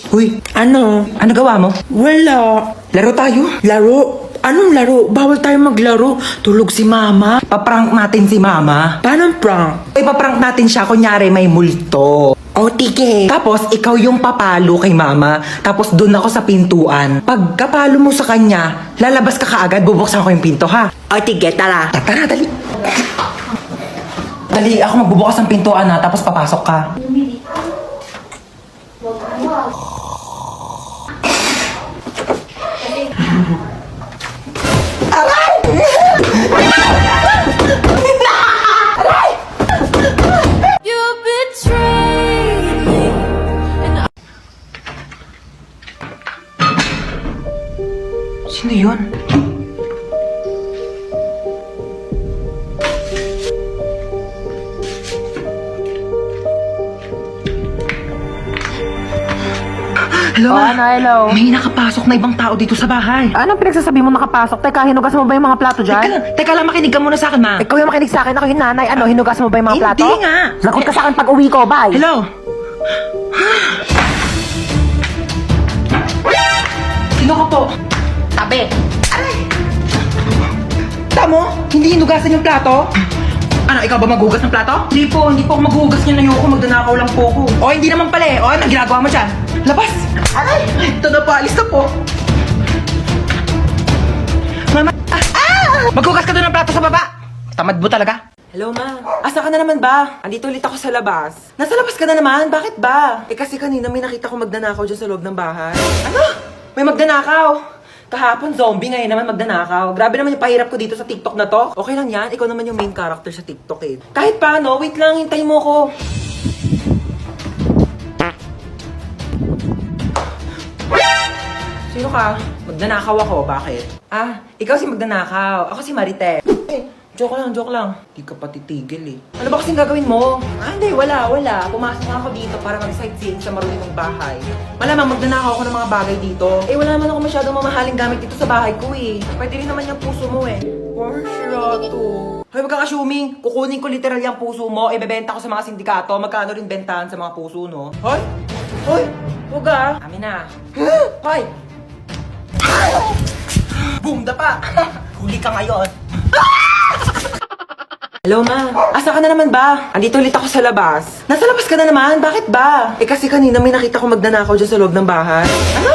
Uy, Ano? ano gawa mo? Wala. Laro tayo. Laro? Anong laro? Bawal tayo maglaro. Tulog si mama. Paprank natin si mama. Paano prank? Ipaprank natin siya, kunyari may multo. O, tige. Tapos, ikaw yung papalo kay mama. Tapos, dun ako sa pintuan. Pag kapalo mo sa kanya, lalabas ka kaagad, bubuksan ko yung pinto, ha? O, tige, tara. Tara, dali. Dali, ako magbubukas ng pintuan, ha? Tapos papasok ka. You betrayed me. Sino yun? Hello, ma. Hello. May nakapasok na ibang tao dito sa bahay. Anong pinagsasabi mo nakapasok? Teka, hinugas mo ba yung mga plato dyan? Teka lang, makinig ka muna sa akin, ma. Ikaw yung makinig sa akin, ako yung nanay. Ano, hinugas mo ba yung mga plato? Hindi nga. Lagot ka sa akin pag uwi ko, bye. Hello? Sino ka po? Tabi. Tamo? Hindi hinugasan yung plato? Ano, ikaw ba maghugas ng plato? Hindi po ako maghugas niyan. Ayoko, magdanakaw lang po ako. O, hindi naman pala eh. O, anong ginagawa mo dyan? Labas! Aray! Ito na po, alis na po. Mama! Maghugas ka doon ng plato sa baba! Tamad mo talaga. Hello, ma. Asa ka na naman ba? Andito ulit ako sa labas. Nasa labas ka na naman? Bakit ba? Eh kasi kanina may nakita ko magdanakaw dyan sa loob ng bahay. Ano? May magdanakaw? Kahapon zombie, ngayon naman magdanakaw. Grabe naman yung pahirap ko dito sa TikTok na to. Okay lang yan, ikaw naman yung main character sa TikTok eh. Kahit paano, wait lang, hintayin mo ko. Sino ka? Magdanakaw ako, bakit? Ah, ikaw si magdanakaw. Ako si Marite. Joke lang. Di ka pa titigil eh. Ano ba kasing gagawin mo? Ah, hindi, wala. Pumasok nga ako dito para mag-sightseeing sa marunong bahay. Malamang magnanakaw ako ng mga bagay dito. Eh, wala naman ako masyadong mamahaling gamit dito sa bahay ko eh. Pwede rin naman yung puso mo eh. Or sirato. Hoy, wag kang assuming. Kukunin ko literal yung puso mo, ibebenta ko sa mga sindikato, magkano rin bentahan sa mga puso, no? Hoy! Huwag ah. Amin na. Hoy! Boom, dapa! Huli ka ngayon. Hello, ma. Asa ka na naman ba? Andito ulit ako sa labas. Nasa labas ka na naman? Bakit ba? Eh kasi kanina may nakita ko magdanakaw dyan sa loob ng bahay. Ano?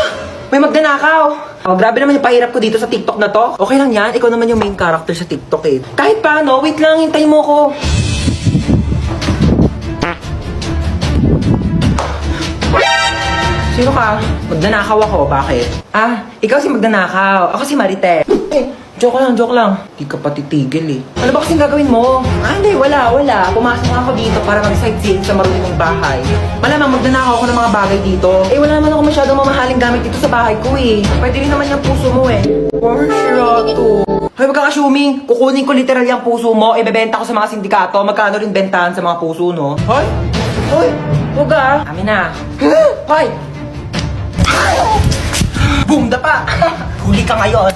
May magdanakaw? Oh, grabe naman yung pahirap ko dito sa TikTok na to. Okay lang yan, ikaw naman yung main character sa TikTok eh. Kahit paano, wait lang, hintayin mo ko. Sino ka? Magdanakaw ako, bakit? Ah, ikaw si magdanakaw. Ako si Marite. Joke lang. Di ka pa titigil eh. Ano ba kasing gagawin mo? Ah, hindi, wala. Pumasok nga ako dito para mag-sightseeing sa marunong bahay. Malamang magnanakaw ako ng mga bagay dito. Eh, wala naman ako masyadong mamahaling gamit dito sa bahay ko eh. Pwede rin naman yung puso mo eh. Or sirato. Hoy, wag kang assuming. Kukunin ko literal yung puso mo, ibebenta ko sa mga sindikato, magkano rin bentahan sa mga puso, no? Hoy! Huwag ah. Amin na. Hoy! Boom, dapa! Huli ka ngayon.